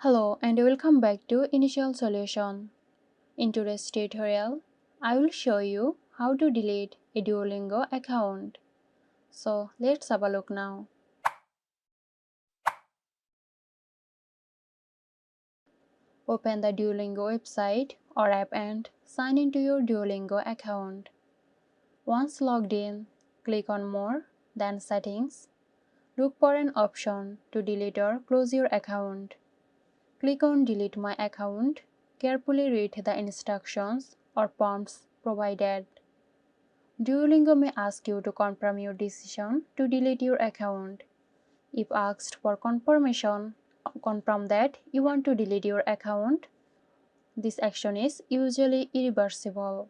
Hello and welcome back to Initial Solution. In today's tutorial, I will show you how to delete a Duolingo account. So let's have a look now. Open the Duolingo website or app and sign into your Duolingo account. Once logged in, click on More, then Settings. Look for an option to delete or close your account. Click on Delete My Account. Carefully read the instructions or prompts provided. Duolingo may ask you to confirm your decision to delete your account. If asked for confirmation, confirm that you want to delete your account. This action is usually irreversible.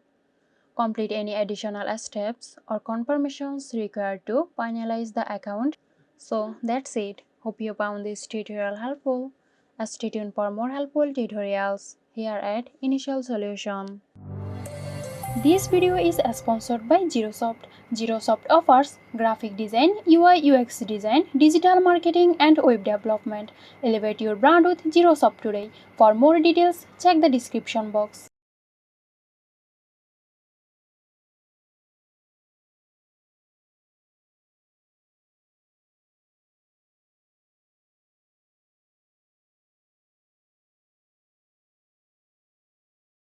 Complete any additional steps or confirmations required to finalize the account. So that's it. Hope you found this tutorial helpful. Stay tuned for more helpful tutorials here at Initial Solution. This video is sponsored by Zerosoft. Zerosoft offers graphic design, UI UX design, digital marketing and web development. Elevate your brand with Zerosoft today. For more details, check the description box.